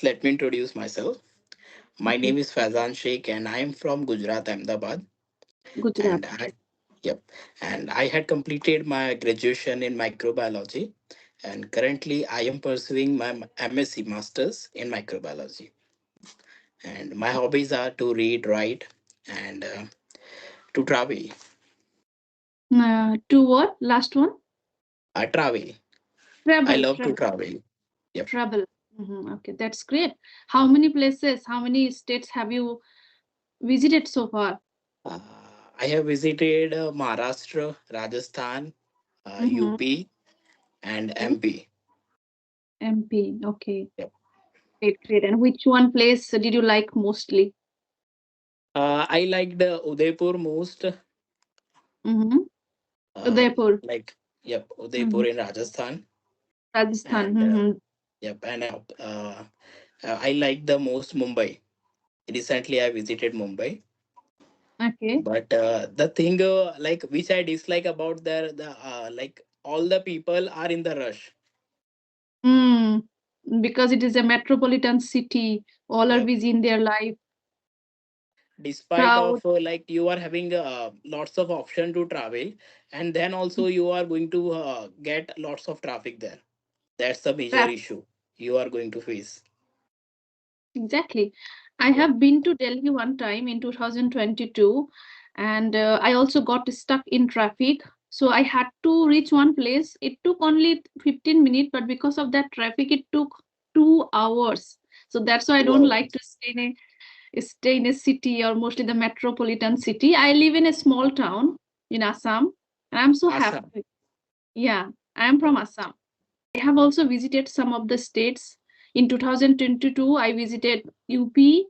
Let me introduce myself. My Okay, name is Faizan Sheikh and I am from Gujarat, Ahmedabad. Gujarat. And yep, and I had completed my graduation in microbiology. And currently, I am pursuing my MSc Masters in microbiology. And my hobbies are to read, write, and to travel. To what? Last one? I travel. I Travel, love to travel, travel. Yep. travel. Okay, that's great. How many places, how many states have you visited so far? Uh, I have visited Maharashtra, Rajasthan, Mm-hmm. UP, and Okay. MP. MP. Okay, Yep. great, great. And which one place did you like mostly? I liked Udaipur most. Mm-hmm. Uh, Udaipur, like, yep, mm-hmm. Udaipur in Rajasthan. Rajasthan. And Mm-hmm. yep, and I like the most Mumbai. Recently, I visited Mumbai. Okay. But the thing, like, which I dislike about there, the like, all the people are in the rush. Mm. Because it is a metropolitan city, all are Yep. busy in their life. Despite Crowd. of like you are having lots of option to travel, and then also you are going to get lots of traffic there. That's the major Traffic. issue you are going to face. Exactly. I Yep. have been to Delhi one time in 2022, and I also got stuck in traffic. So I had to reach one place. It took only 15 minutes, but because of that traffic, it took 2 hours. So that's why I Two don't like hours. to stay in a city or mostly the metropolitan city. I live in a small town in Assam, and I'm so Assam. happy. Yeah, I am from Assam. I have also visited some of the states. In 2022, I visited UP,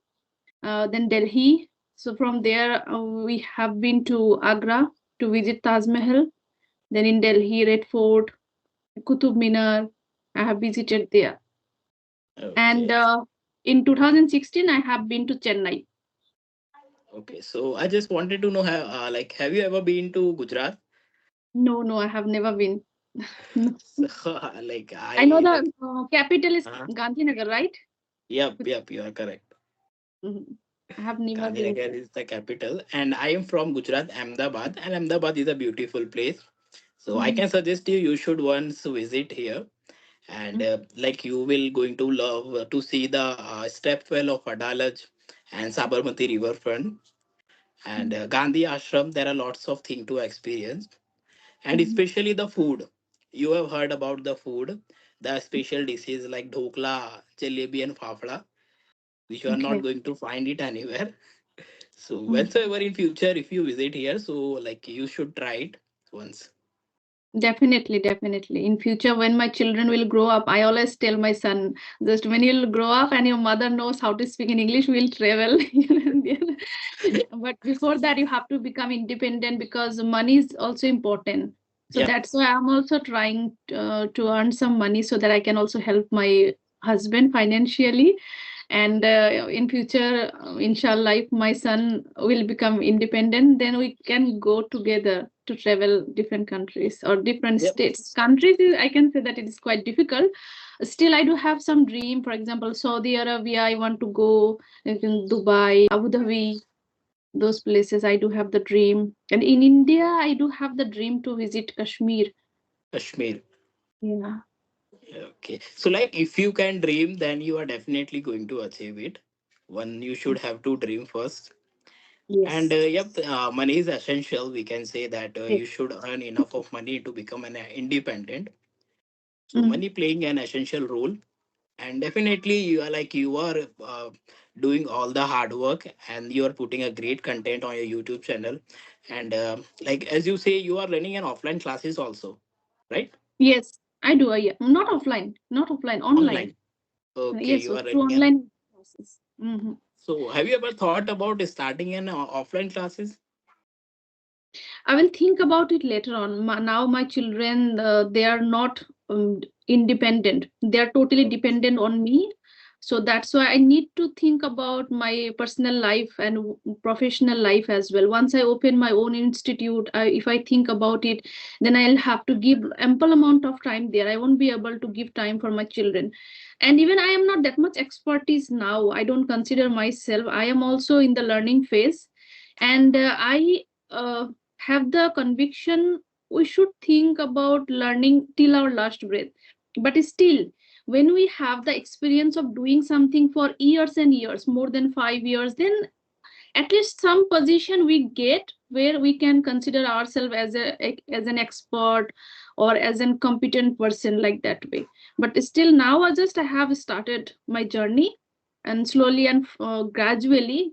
then Delhi. So from there, we have been to Agra to visit Taj Mahal. Then in Delhi, Red Fort, Qutub Minar, I have visited there. And Okay. in 2016, I have been to Chennai. Okay, so I just wanted to know, like, have you ever been to Gujarat? No, no, I have never been. No. So, like, I know I like, the capital is uh, Gandhinagar, right? yep, yep, you are correct. Mhm. I have never been Gandhinagar there. is the capital, and I am from Gujarat, Ahmedabad, and Ahmedabad is a beautiful place. So I Mhm. can suggest you should once visit here, and like you will going to love to see the stepwell of Adalaj and Sabarmati riverfront and Mhm. Gandhi Ashram. There are lots of things to experience, and Mhm. especially the food. You have heard about the food, the special dishes like dhokla, jalebi, and fafda, which you are not Okay. going to find it anywhere. So Mhm. whensoever in future, if you visit here, so like you should try it once. Definitely, definitely. In future, when my children will grow up, I always tell my son, just when you'll grow up and your mother knows how to speak in English, we'll travel here and there. But before that, you have to become independent because money is also important. So Yep. that's why I'm also trying to earn some money so that I can also help my husband financially. And in future, inshallah, if my son will become independent, then we can go together to travel different countries or different Yep. states. Countries, I can say that it is quite difficult. Still, I do have some dream. For example, Saudi Arabia, I want to go, in Dubai, Abu Dhabi, those places. I do have the dream. And in India, I do have the dream to visit Kashmir. Kashmir. Yeah. Okay. So like if you can dream, then you are definitely going to achieve it. One, you should have to dream first. And Yes. yep, money is essential. We can say that Yes. you should earn enough of money to become an independent. So Mm. money playing an essential role, and definitely you are doing all the hard work, and you are putting a great content on your YouTube channel, and like as you say, you are running an offline classes also, right? Yes, I do. Yeah. Not offline, not offline, online. Online. Okay, Yes, you so are through running an. online classes. Hmm. So have you ever thought about starting an offline classes? I will think about it later on. Now my children, they are not independent. They are totally Okay. dependent on me. So that's why I need to think about my personal life and professional life as well. Once I open my own institute, if I think about it, then I'll have to give ample amount of time there. I won't be able to give time for my children. And even I am not that much expertise now. I don't consider myself. I am also in the learning phase, and I have the conviction we should think about learning till our last breath. But still, when we have the experience of doing something for years and years, more than 5 years, then at least some position we get where we can consider ourselves as an expert or as a competent person, like that way. But still now I have started my journey, and slowly and gradually,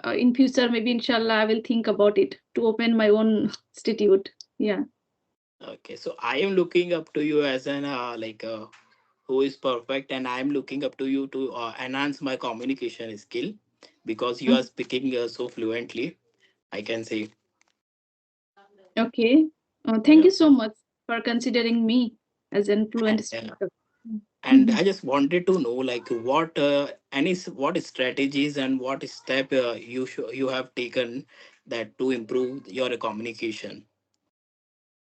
in future maybe inshallah I will think about it to open my own institute. Yeah. Okay, so I am looking up to you as an who is perfect, and I am looking up to you to enhance my communication skill because you are speaking so fluently. I can say, Okay. Thank yeah. you so much for considering me as an fluent And, speaker. and I just wanted to know, like, what what strategies and what step you have taken that to improve your communication,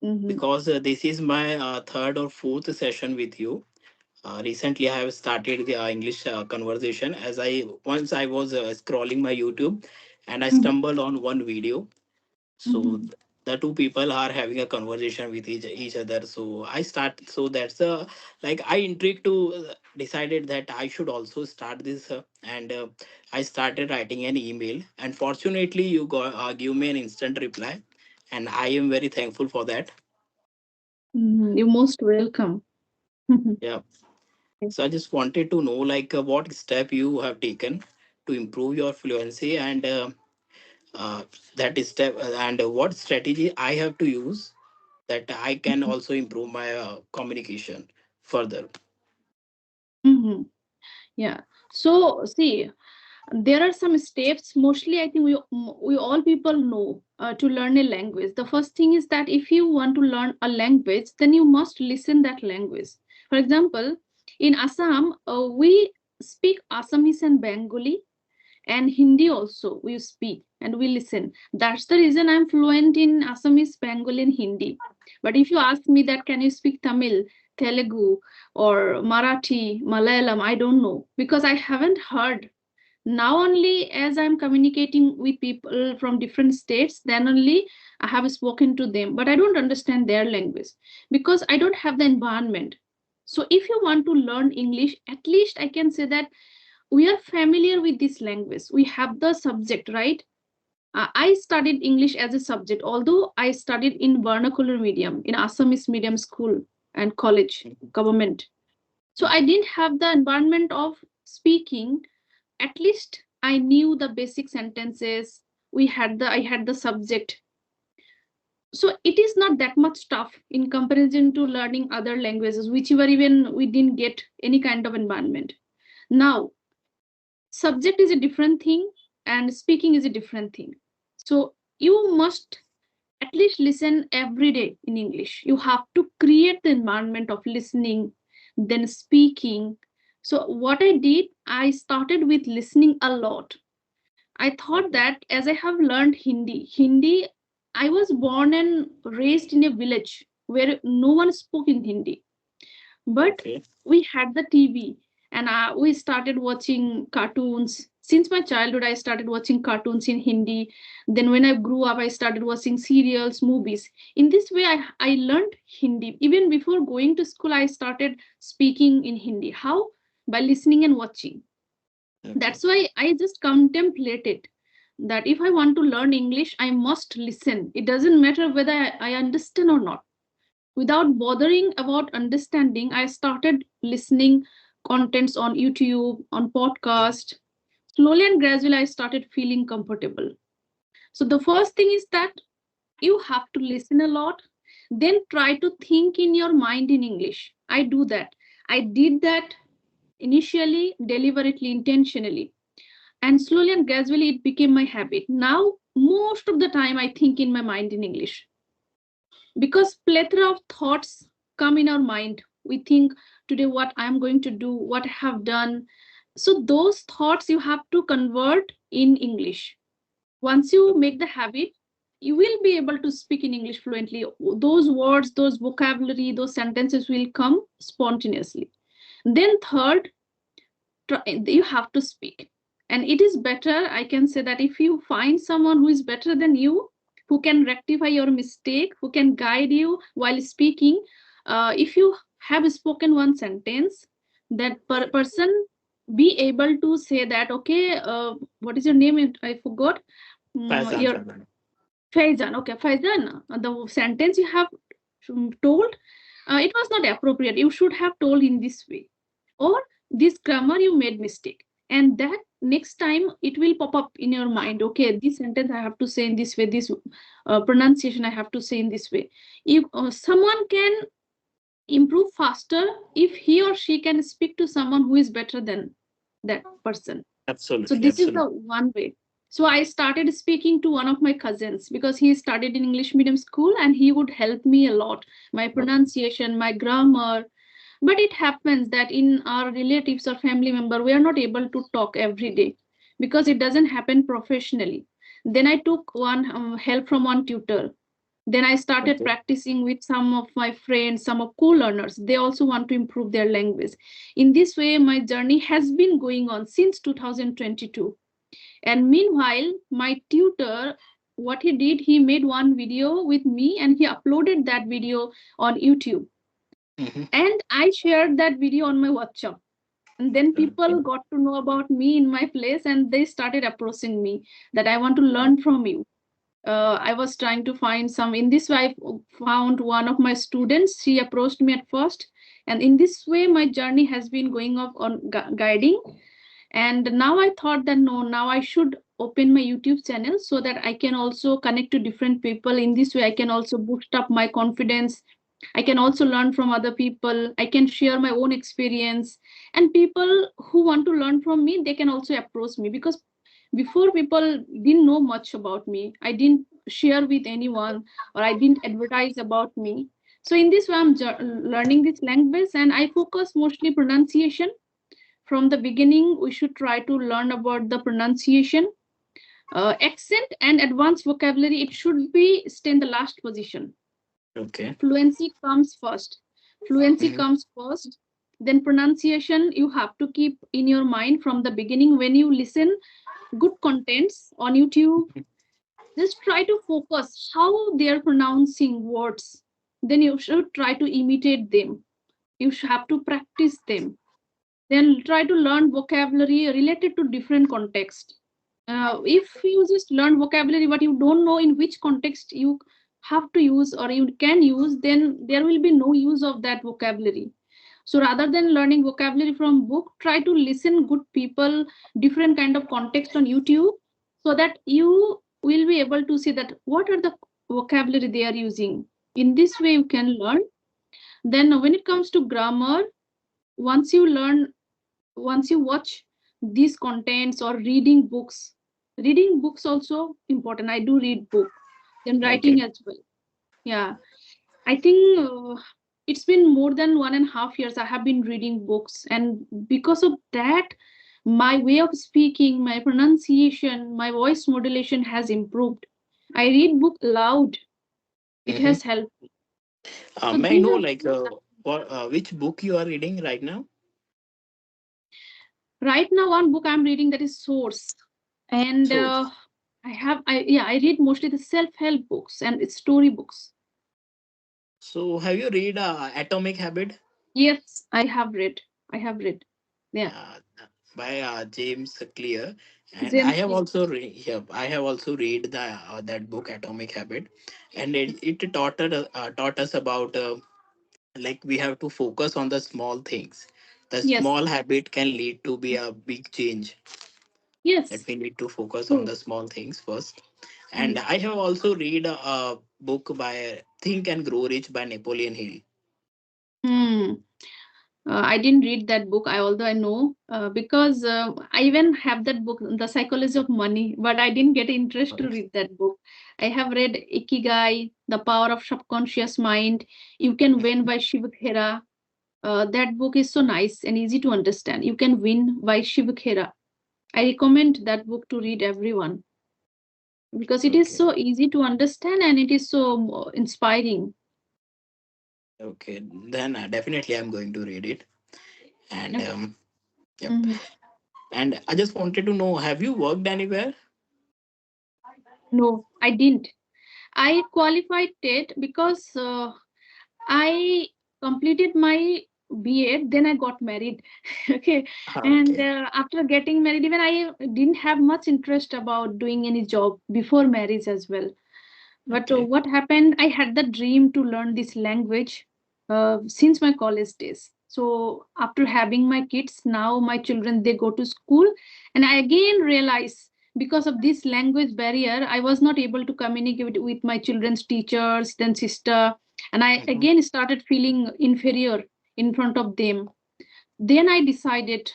Mhm. because this is my third or fourth session with you. Recently, I have started the English conversation as I was scrolling my YouTube and I Mhm. stumbled on one video. So Mhm. the two people are having a conversation with each other. So I start. So that's like I intrigued to decided that I should also start this, and I started writing an email. And fortunately, you give me an instant reply, and I am very thankful for that. You're most welcome. Yeah. So I just wanted to know, like, what step you have taken to improve your fluency, and uh, that is step, and what strategy I have to use that I can also improve my communication further. Mhm. Yeah. So see, there are some steps. Mostly, I think we all people know to learn a language. The first thing is that if you want to learn a language, then you must listen that language. For example, in Assam, we speak Assamese and Bengali, and Hindi also we speak and we listen. That's the reason I'm fluent in Assamese, Bengali, and Hindi. But if you ask me that can you speak Tamil, Telugu, or Marathi, Malayalam, I don't know because I haven't heard. Now only as I'm communicating with people from different states, then only I have spoken to them, but I don't understand their language because I don't have the environment. So if you want to learn English, at least I can say that we are familiar with this language, we have the subject, right? I studied English as a subject, although I studied in vernacular medium in Assamese medium school and college, Mhm. government. So I Mhm. didn't have the environment of speaking. At least I knew the basic sentences. I had the subject. So it is not that much tough in comparison to learning other languages, which were even we didn't get any kind of environment. Now subject is a different thing and speaking is a different thing. So you must at least listen every day in English. You have to create the environment of listening, then speaking. So what I did, I started with listening a lot. I thought Okay. that as I have learned Hindi, I was born and raised in a village where no one spoke in Hindi. But Okay. we had the TV, and we started watching cartoons. Since my childhood, I started watching cartoons in Hindi. Then when I grew up, I started watching serials, movies. In this way, I learned Hindi. Even before going to school, I started speaking in Hindi. How? By listening and watching. Okay. That's why I just contemplated that if I want to learn English, I must listen. It doesn't matter whether I understand or not. Without bothering about understanding, I started listening contents on YouTube, on podcast. Slowly and gradually, I started feeling comfortable. So the first thing is that you have to listen a lot, then try to think in your mind in English. I do that. I did that initially, deliberately, intentionally, and slowly and gradually it became my habit. Now most of the time I think in my mind in English because plethora of thoughts come in our mind. We think today what I am going to do, what I have done. So those thoughts you have to convert in English. Once you Okay. make the habit, you will be able to speak in English fluently. Those words, those vocabulary, those sentences will come spontaneously. Then third, you have to speak. And it is better, I can say that if you find someone who is better than you, who can rectify your mistake, who can guide you while speaking. If you have spoken one sentence, that person be able to say that, okay, what is your name? I forgot. Faizan, Your Faizan. Faizan. Okay, Faizan, the sentence you have told, it was not appropriate. You should have told in this way. Or this grammar you made mistake. And that next time it will pop up in your mind. Okay, this sentence I have to say in this way. This pronunciation I have to say in this way. If someone can improve faster if he or she can speak to someone who is better than that person. So Absolutely, this is the absolutely. one way. So I started speaking to one of my cousins because he studied in English medium school and he would help me a lot. My pronunciation, my grammar. But it happens that in our relatives or family member, we are not able to talk every day because it doesn't happen professionally. Then I took one help from one tutor. Then I started Okay. practicing with some of my friends, some of co-learners. They also want to improve their language. In this way, my journey has been going on since 2022. And meanwhile, my tutor, what he did, he made one video with me and he uploaded that video on YouTube. Mm-hmm. And I shared that video on my WhatsApp. And then Okay. people got to know about me in my place and they started approaching me that I want to learn from you. I was trying to find some. In this way, I found one of my students. She approached me at first, and in this way, my journey has been going up on guiding. And now I thought that no, now I should open my YouTube channel so that I can also connect to different people. In this way, I can also boost up my confidence. I can also learn from other people. I can share my own experience. And people who want to learn from me, they can also approach me because before people didn't know much about me. I didn't share with anyone or I didn't advertise about me. So in this way, I'm learning this language and I focus mostly pronunciation. From the beginning, we should try to learn about the pronunciation, accent, and advanced vocabulary. It should be stay in the last position. Okay. Fluency comes first. Fluency Mm-hmm. comes first. Then pronunciation you have to keep in your mind from the beginning when you listen good contents on YouTube. Just try to focus how they are pronouncing words. Then you should try to imitate them. You should have to practice them. Then try to learn vocabulary related to different context. If you just learn vocabulary but you don't know in which context you have to use or you can use, then there will be no use of that vocabulary. So rather than learning vocabulary from book, try to listen good people, different kind of context on YouTube, so that you will be able to see that what are the vocabulary they are using. In this way you can learn. Then when it comes to grammar, once you learn, once you watch these contents or reading books also important. I do read book. Then Okay. writing as well. Yeah, I think it's been more than 1.5 years I have been reading books, and because of that, my way of speaking, my pronunciation, my voice modulation has improved. I read book loud. It Mm-hmm. has helped. So May I these know are like what which book you are reading right now? right now one book I'm reading, that is Source, and So I read mostly the self help books and it's story books. so have you read Atomic Habit? Yes, I have read. Yeah, uh, by James Clear, and I James have Clear. also yeah, I have also read the that book Atomic Habit, and it taught us about like we have to focus on the small things. The Yes, small habit can lead to be a big change. That yes. we need to focus on True. the small things first. And Mm. I have also read a book by Think and Grow Rich by Napoleon Hill. Hmm. I didn't read that book. Although I know, because I even have that book, The Psychology of Money, but I didn't get interest to read that book. I have read Ikigai, The Power of Subconscious Mind, You Can Win by Shiv Khera. That book is so nice and easy to understand. You Can Win by Shiv Khera. I recommend that book to read everyone because it is Okay. so easy to understand and it is so inspiring. Okay, then definitely I'm going to read it. And Okay. yep. Mhm. And I just wanted to know, have you worked anywhere? No, I didn't. I qualified TET because I completed my B.Ed, then I got married. Okay. And Okay. after getting married, even I didn't have much interest about doing any job before marriage as well. But Okay. what happened, I had the dream to learn this language since my college days. So after having my kids, now my children, they go to school. And I again realize because of this language barrier, I was not able to communicate with my children's teachers, then sister. And I Mhm. again started feeling inferior in front of them. Then I decided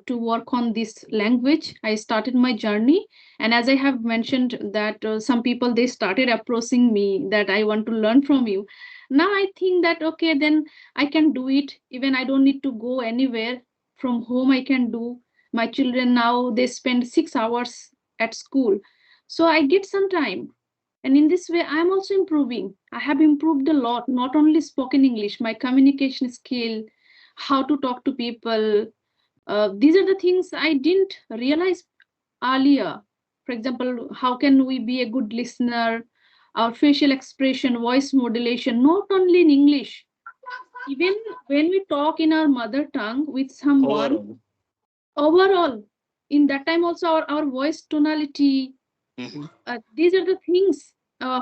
to work on this language. I started my journey, and as I have mentioned that some people, they started approaching me that I want to learn from you. Now I think that okay, then I can do it. Even I don't need to go anywhere. From home I can do. My children now, they spend 6 hours at school, so I get some time. And in this way I am also improving. I have improved a lot, not only spoken English, my communication skill, how to talk to people. These are the things I didn't realize earlier. For example, how can we be a good listener? Our facial expression, voice modulation, not only in English, even when we talk in our mother tongue with someone, Overall. overall, in that time also our voice tonality, Hmm. these are the things.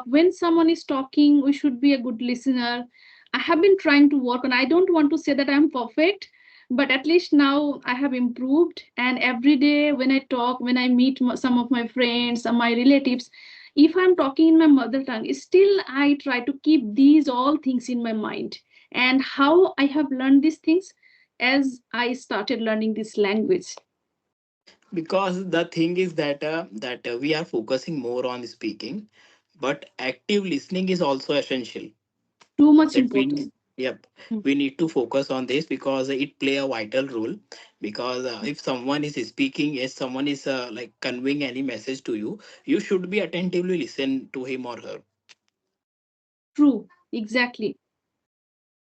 When someone is talking, we should be a good listener. I have been trying to work on. I don't want to say that I'm perfect, but at least now I have improved. And every day when I talk, when I meet some of my friends, my relatives, if I'm talking in my mother tongue, still I try to keep these all things in my mind. And how I have learned these things as I started learning this language. Because the thing is that we are focusing more on speaking, but active listening is also essential. Too much That we important. Yep, Hmm. we need to focus on this because it play a vital role. Because if someone is speaking, if someone is like conveying any message to you, you should be attentively listen to him or her. True, exactly.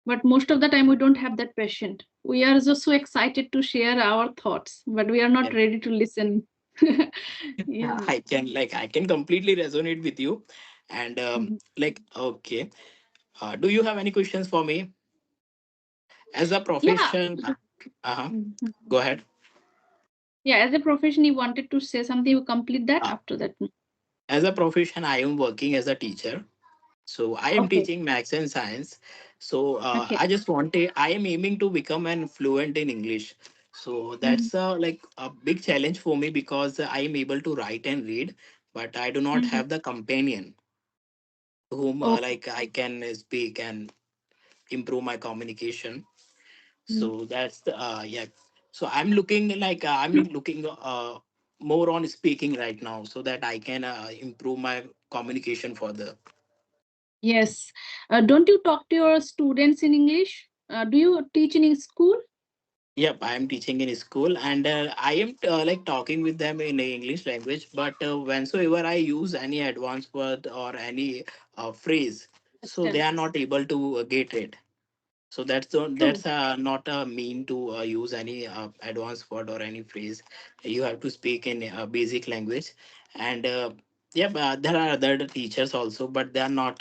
But most of the time we don't have that patient. We are just so excited to share our thoughts, but we are not Yep. ready to listen. Yeah. I can completely resonate with you. And Mhm. like, okay, do you have any questions for me as a Yeah. profession? Uh-huh. Mhm. Go ahead. Yeah, as a profession, you wanted to say something, you complete that uh, after that. as a profession, I am working as a teacher. So I am Okay. teaching maths and science. So Okay. I am aiming to become an fluent in English. So Mhm. that's like a big challenge for me because I am able to write and read, but I do not Mhm. have the companion to whom Oh. like I can speak and improve my communication. Mhm. So that's the yeah. So I'm looking more on speaking right now so that I can improve my communication further. Yes. Don't you talk to your students in English? Do you teach in a school? Yep, I am teaching in school, and I am like talking with them in English language. But whensoever I use any advanced word or any phrase, so they Question. are not able to get it. So True. that's not a mean to use any advanced word or any phrase. You have to speak in basic language. And yeah, but there are other teachers also, but they are not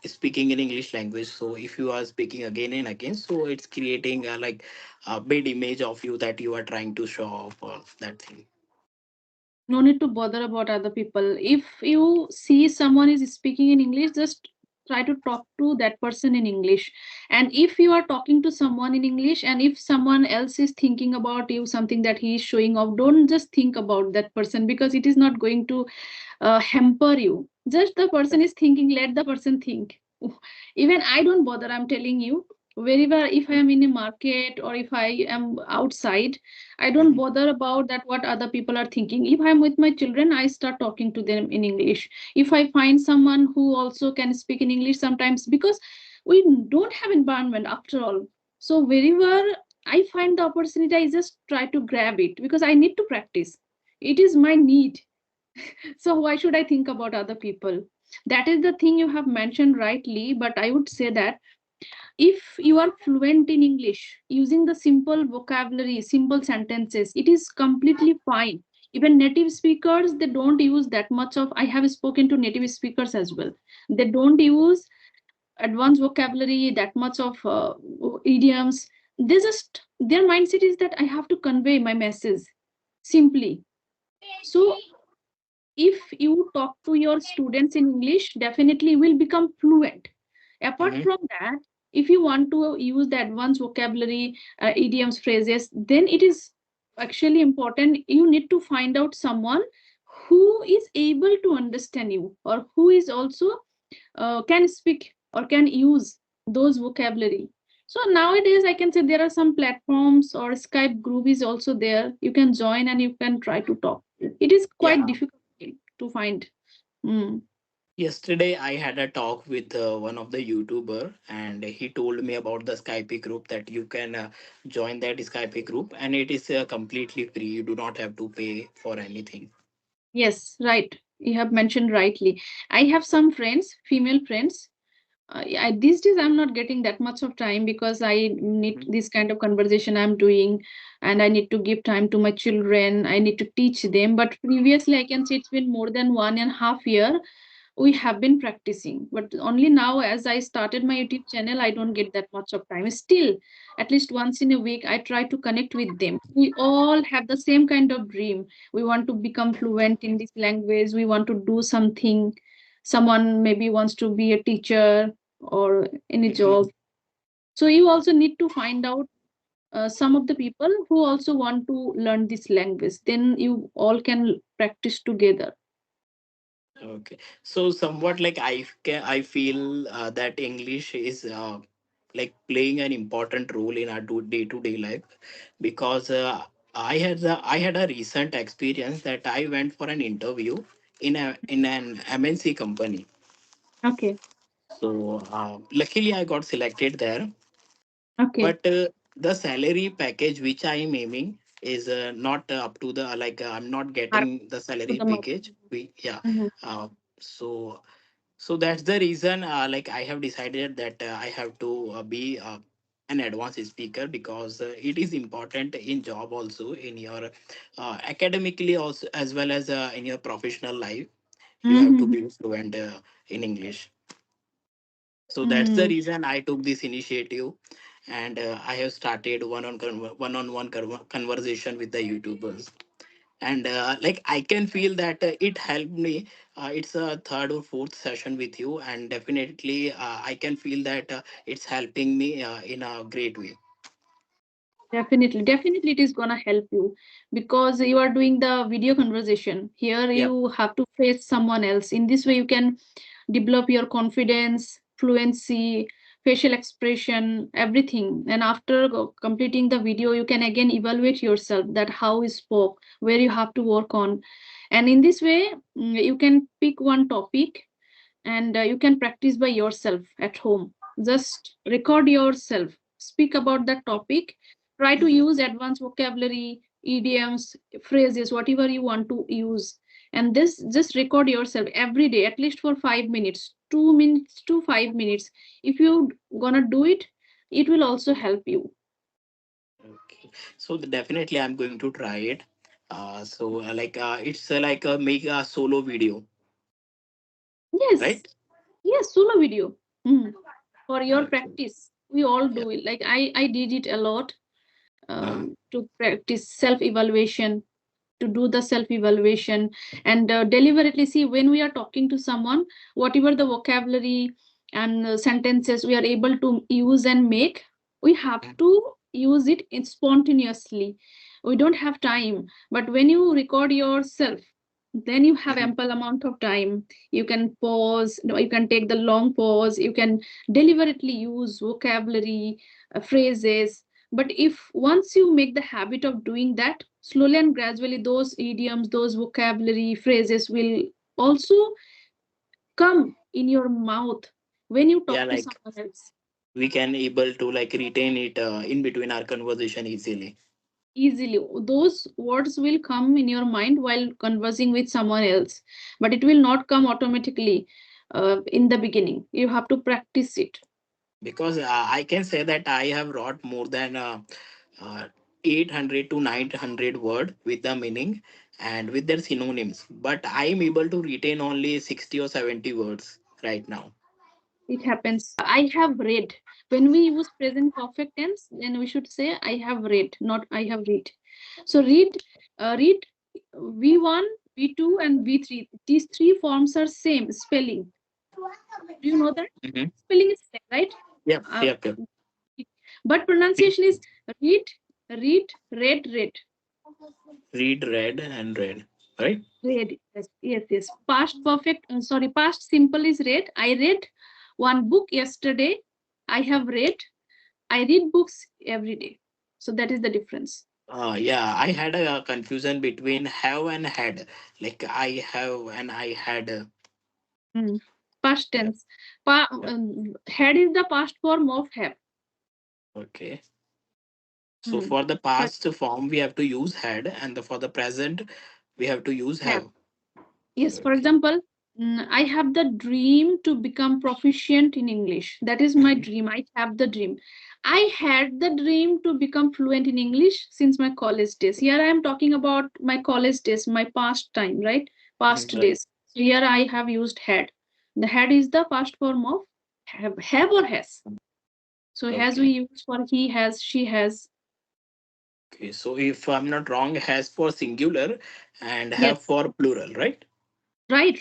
speaking in English language. So if you are speaking again and again, so it's creating like a big image of you that you are trying to show off or that thing. No need to bother about other people. If you see someone is speaking in English, just try to talk to that person in English. And if you are talking to someone in English, and if someone else is thinking about you something that he is showing off, don't just think about that person, because it is not going to hamper you. Just the person is thinking, let the person think. Even I don't bother, I'm telling you. Wherever, if I am in a market or if I am outside, I don't Mhm. bother about that what other people are thinking. If I'm with my children, I start talking to them in English. If I find someone who also can speak in English sometimes, because we don't have environment after all. So wherever I find the opportunity, I just try to grab it because I need to practice. It is my need. So why should I think about other people? That is the thing you have mentioned rightly, but I would say that If you are fluent in English, using the simple vocabulary, simple sentences, it is completely fine. Even native speakers, they don't use that much of. I have spoken to native speakers as well. They don't use advanced vocabulary, that much of idioms. They just, their mindset is that I have to convey my message simply. So if you talk to your students in English, definitely you will become fluent. Apart Mm-hmm. from that, if you want to use the advanced vocabulary, idioms, phrases, then it is actually important. You need to find out someone who is able to understand you, or who is also can speak or can use those vocabulary. So nowadays I can say there are some platforms, or Skype group is also there. You can join and you can try to talk. It is quite Yeah. difficult to find. Mm. Yesterday, I had a talk with one of the YouTuber, and he told me about the Skype group that you can join that Skype group, and it is completely free. You do not have to pay for anything. Yes, right. You have mentioned rightly. I have some friends, female friends. These days I'm not getting that much of time because I need Mhm. this kind of conversation I'm doing, and I need to give time to my children. I need to teach them. But previously, I can say it's been more than 1.5 year we have been practicing, but only now as I started my YouTube channel, I don't get that much of time. Still, at least once in a week, I try to connect with them. We all have the same kind of dream. We want to become fluent in this language. We want to do something. Someone maybe wants to be a teacher or any Mhm. job. So you also need to find out some of the people who also want to learn this language. Then you all can practice together. Okay, so somewhat like I feel that English is like playing an important role in our day to day life, because I had a recent experience that I went for an interview in an MNC company. Okay. So luckily I got selected there, Okay. but the salary package which I am aiming is not up to the I'm not Mark getting the to salary the mark. package. We yeah. Mhm. So so that's the reason like I have decided that I have to be an advanced speaker, because it is important in job, also in your academically, also as well as in your professional life. You have to Mhm. be fluent in English. So that's the Mm. reason I took this initiative, and I have started one-on-one conversation with the YouTubers. And like I can feel that it helped me. It's a third or fourth session with you, and definitely I can feel that it's helping me in a great way. Definitely, definitely, it is gonna help you because you are doing the video conversation. Here, Yep. you have to face someone else. In this way, you can develop your confidence, fluency, facial expression, everything. And after completing the video, you can again evaluate yourself that how you spoke, where you have to work on. And in this way, you can pick one topic and you can practice by yourself at home. Just record yourself, speak about that topic, try to Mhm. use advanced vocabulary, idioms, phrases, whatever you want to use. And this, just record yourself every day, at least for 5 minutes, 2 minutes to 5 minutes. If you gonna do it, it will also help you. Okay. So definitely I'm going to try it. So it's like a make a solo video, Yes, right? yes, solo video. Mm. For your Okay. practice, we all Yeah. do it. Like I did it a lot, Uh-huh. to practice self evaluation, to do the self evaluation, and deliberately see when we are talking to someone, whatever the vocabulary and sentences we are able to use and make, we have to use it spontaneously. We don't have time, but when you record yourself, then you have Mhm. ample amount of time. You can pause, no, you can take the long pause, you can deliberately use vocabulary, phrases. But if once you make the habit of doing that, slowly and gradually, those idioms, those vocabulary phrases will also come in your mouth when you Yeah, talk to like someone else. we can able to like retain it in between our conversation easily. Easily, those words will come in your mind while conversing with someone else, but it will not come automatically in the beginning. You have to practice it. Because I can say that I have wrote more than uh, 800 to 900 word with the meaning and with their synonyms, but I am able to retain only 60 or 70 words right now. It happens. I have read. When we use present perfect tense, then we should say I have read, not I have read. So read V1, V2, and V3. These three forms are same spelling. Do you know that? Hmm. Spelling is same, right? Yep, Uh, yep, yep. but pronunciation is read, read. Read, read, and read. Right? Read. Yes, yes, yes. Past perfect. Sorry, past simple is read. I read one book yesterday. I have read. I read books every day. So that is the difference. Yeah, I had a confusion between have and had. Like I have and I had. Mm. Past Yep, tense. yep. Had is the past form of have. Okay. So Mm. for the For past form, we have to use had, and for the present, we have to use have. have. Yes, for Okay. example, I have the dream to become proficient in English. That is my Mhm. dream. I have the dream. I had the dream to become fluent in English since my college days. Here I am talking about my college days, my past time, right? Past Mhm. Right. days. So here I have used had. The had is the past form of have or has. So has we Okay. use for he has, she has. Okay. So if I'm not wrong, has for singular and Yes, have for plural, right?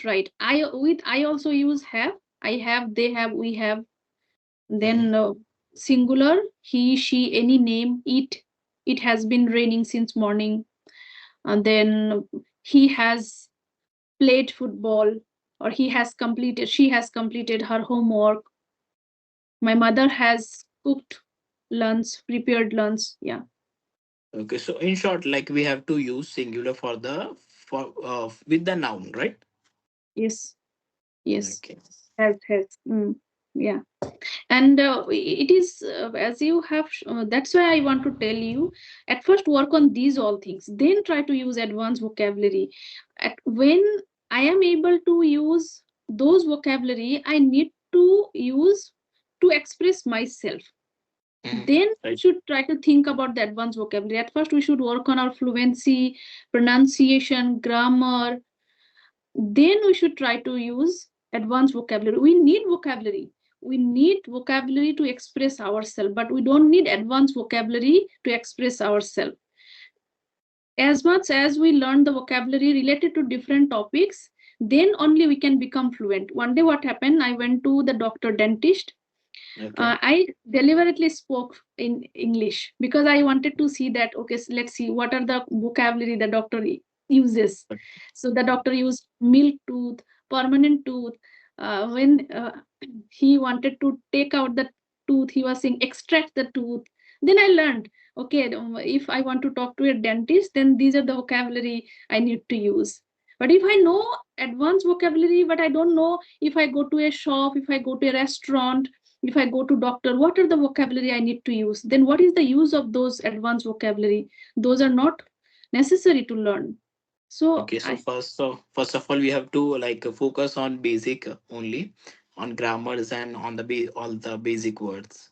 right. I also use have. I have, they have, we have. Hmm. Then singular, he, she, any name. It has been raining since morning. And then he has played football, or she has completed her homework. My mother has cooked lunch, prepared lunch. Yeah. Okay. So in short, like we have to use singular for the for with the noun, right? Yes. Yes. Okay. Has. Yeah. And it is as you have that's why I want to tell you, at first work on these all things, then try to use advanced vocabulary. When I am able to use those vocabulary I need to use to express myself, Hmm. then we Right. should try to think about the advanced vocabulary. At first we should work on our fluency, pronunciation, grammar, then we should try to use advanced vocabulary. We need vocabulary to express ourselves, but we don't need advanced vocabulary to express ourselves. As much as we learn the vocabulary related to different topics, then only we can become fluent. One day what happened, I went to the doctor dentist. Okay. I deliberately spoke in English because I wanted to see that, okay, so let's see what are the vocabulary the doctor uses. So the doctor used milk tooth, permanent tooth. When he wanted to take out the tooth, he was saying extract the tooth. Then I learned, okay, if I want to talk to a dentist, then these are the vocabulary I need to use. But if I know advanced vocabulary, but I don't know, if I go to a shop, if I go to a restaurant, if I go to doctor, what are the vocabulary I need to use? Then what is the use of those advanced vocabulary? Those are not necessary to learn. So Okay. So first of all, we have to like focus on basic only, on grammars and on the all the basic words.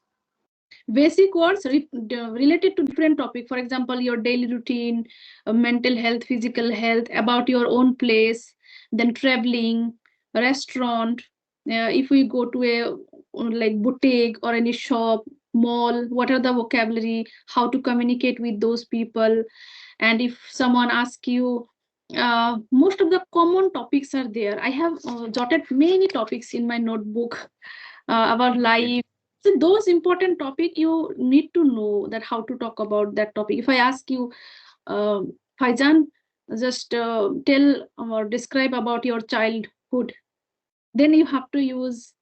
basic words related to different topic, for example your daily routine, mental health, physical health, about your own place, then traveling, restaurant, if we go to a like boutique or any shop, mall, what are the vocabulary, how to communicate with those people. And if someone asks you, most of the common topics are there. I have jotted many topics in my notebook about Okay. life. So those important topic you need to know that how to talk about that topic. If I ask you, Faizan, just tell or describe about your childhood, then you have to use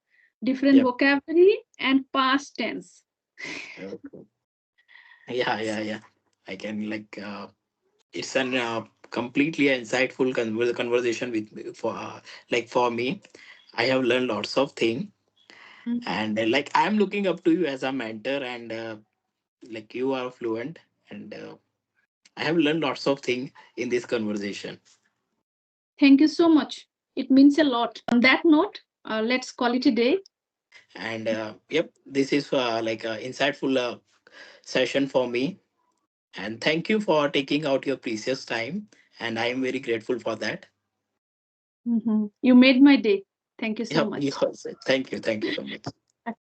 different Yep. vocabulary and past tense. Okay. Yeah, yeah, yeah. I can like it's an completely insightful conversation with for like for me. I have learned lots of things, Mm. and like I'm looking up to you as a mentor, and like you are fluent, and I have learned lots of things in this conversation. Thank you so much. It means a lot. On that note, let's call it a day. And yep, this is like a insightful session for me. And thank you for taking out your precious time. And I am very grateful for that. You made my day. Thank you so Yep, you much. also. Thank you. Thank you so much.